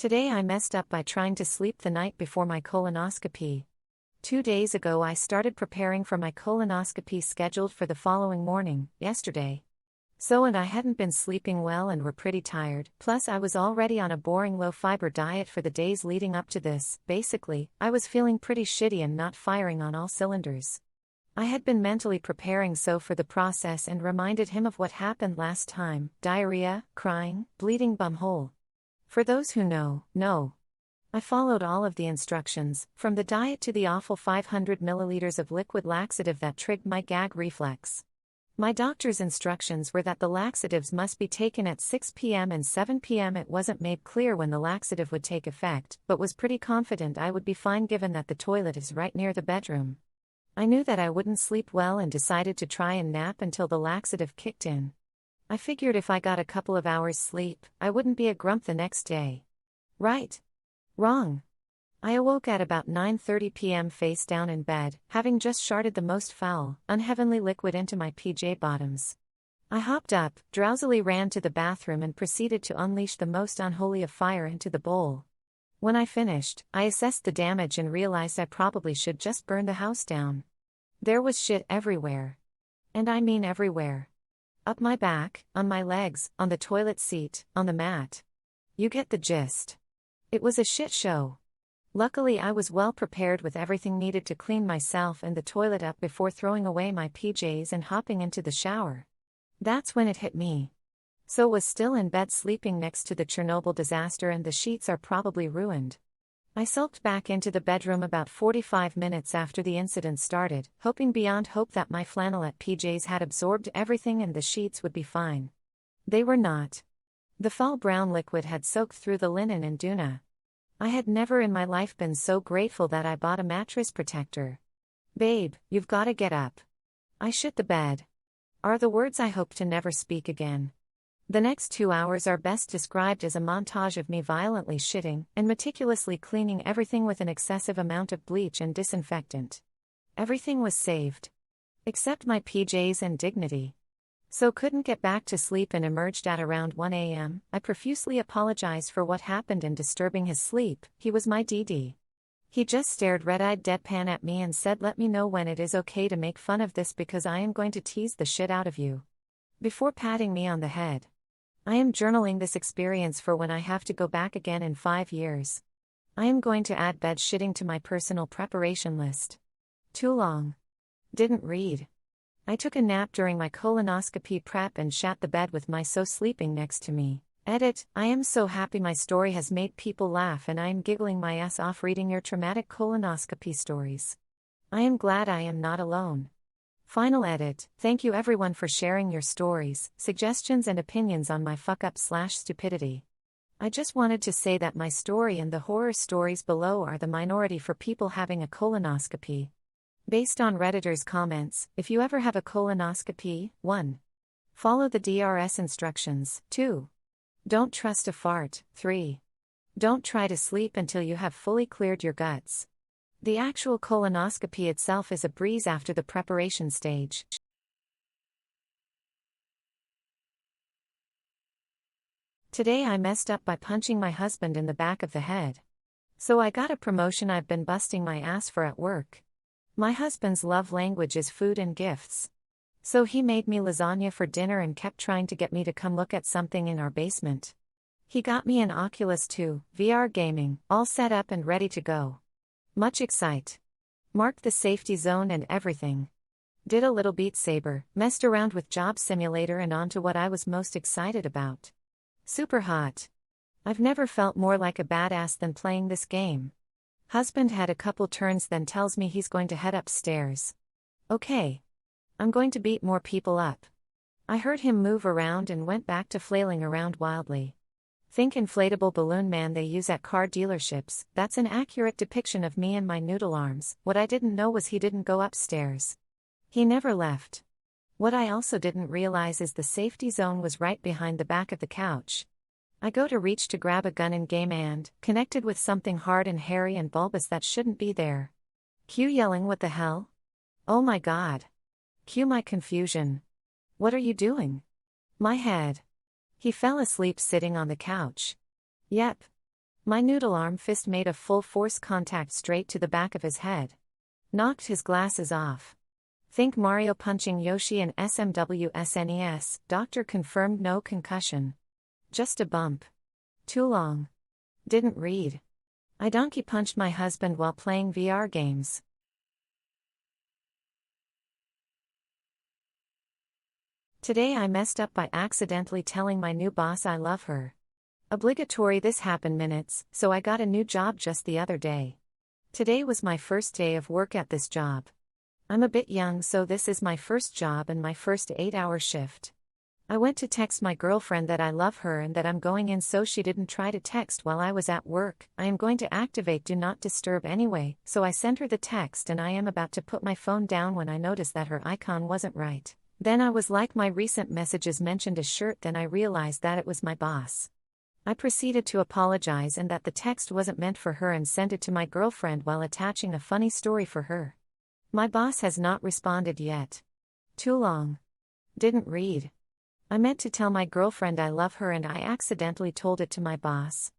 Today I messed up by trying to sleep the night before my colonoscopy. 2 days ago I started preparing for my colonoscopy scheduled for the following morning, yesterday. And I hadn't been sleeping well and were pretty tired, plus I was already on a boring low-fiber diet for the days leading up to this. Basically, I was feeling pretty shitty and not firing on all cylinders. I had been mentally preparing for the process and reminded him of what happened last time: diarrhea, crying, bleeding bumhole. For those who know. I followed all of the instructions, from the diet to the awful 500 milliliters of liquid laxative that triggered my gag reflex. My doctor's instructions were that the laxatives must be taken at 6 p.m. and 7 p.m. It wasn't made clear when the laxative would take effect, but was pretty confident I would be fine given that the toilet is right near the bedroom. I knew that I wouldn't sleep well and decided to try and nap until the laxative kicked in. I figured if I got a couple of hours sleep, I wouldn't be a grump the next day. Right? Wrong. I awoke at about 9:30 p.m. face down in bed, having just sharted the most foul, unheavenly liquid into my PJ bottoms. I hopped up, drowsily ran to the bathroom and proceeded to unleash the most unholy of fire into the bowl. When I finished, I assessed the damage and realized I probably should just burn the house down. There was shit everywhere. And I mean everywhere. Up my back, on my legs, on the toilet seat, on the mat. You get the gist. It was a shit show. Luckily I was well prepared with everything needed to clean myself and the toilet up before throwing away my PJs and hopping into the shower. That's when it hit me. Was still in bed sleeping next to the Chernobyl disaster and the sheets are probably ruined. I sulked back into the bedroom about 45 minutes after the incident started, hoping beyond hope that my flannelette PJs had absorbed everything and the sheets would be fine. They were not. The foul brown liquid had soaked through the linen and Duna. I had never in my life been so grateful that I bought a mattress protector. "Babe, you've gotta get up." I shit the bed. Are the words I hope to never speak again. The next 2 hours are best described as a montage of me violently shitting and meticulously cleaning everything with an excessive amount of bleach and disinfectant. Everything was saved. Except my PJs and dignity. Couldn't get back to sleep and emerged at around 1 a.m. I profusely apologized for what happened in disturbing his sleep. He was my DD. He just stared red-eyed deadpan at me and said, "Let me know when it is okay to make fun of this because I am going to tease the shit out of you." Before patting me on the head. I am journaling this experience for when I have to go back again in 5 years. I am going to add bed shitting to my personal preparation list. Too long. Didn't read. I took a nap during my colonoscopy prep and shat the bed with my sleeping next to me. Edit: I am so happy my story has made people laugh and I am giggling my ass off reading your traumatic colonoscopy stories. I am glad I am not alone. Final edit: thank you everyone for sharing your stories, suggestions and opinions on my fuck-up/stupidity. I just wanted to say that my story and the horror stories below are the minority for people having a colonoscopy. Based on Redditors' comments, if you ever have a colonoscopy, 1. Follow the DRS instructions, 2. Don't trust a fart, 3. Don't try to sleep until you have fully cleared your guts. The actual colonoscopy itself is a breeze after the preparation stage. Today I messed up by punching my husband in the back of the head. I got a promotion I've been busting my ass for at work. My husband's love language is food and gifts. He made me lasagna for dinner and kept trying to get me to come look at something in our basement. He got me an Oculus 2, VR gaming, all set up and ready to go. Much excite. Marked the safety zone and everything. Did a little Beat Saber, messed around with Job Simulator and on to what I was most excited about. Super hot. I've never felt more like a badass than playing this game. Husband had a couple turns then tells me he's going to head upstairs. Okay. I'm going to beat more people up. I heard him move around and went back to flailing around wildly. Think inflatable balloon man they use at car dealerships. That's an accurate depiction of me and my noodle arms. What I didn't know was he didn't go upstairs. He never left. What I also didn't realize is the safety zone was right behind the back of the couch. I go to reach to grab a gun in game and, connected with something hard and hairy and bulbous that shouldn't be there. Q yelling, "What the hell? Oh my god." Cue my confusion. "What are you doing?" My head. He fell asleep sitting on the couch. Yep. My noodle arm fist made a full force contact straight to the back of his head. Knocked his glasses off. Think Mario punching Yoshi in SMW SNES. Doctor confirmed no concussion. Just a bump. Too long. Didn't read. I donkey punched my husband while playing VR games. Today I messed up by accidentally telling my new boss I love her. Obligatory. This happened minutes, so I got a new job just the other day. Today was my first day of work at this job. I'm a bit young, so this is my first job and my first 8-hour shift. I went to text my girlfriend that I love her and that I'm going in so she didn't try to text while I was at work. I am going to activate Do Not Disturb anyway, so I sent her the text and I am about to put my phone down when I noticed that her icon wasn't right. Then I was like, my recent messages mentioned a shirt, then I realized that it was my boss. I proceeded to apologize and that the text wasn't meant for her and sent it to my girlfriend while attaching a funny story for her. My boss has not responded yet. Too long. Didn't read. I meant to tell my girlfriend I love her and I accidentally told it to my boss.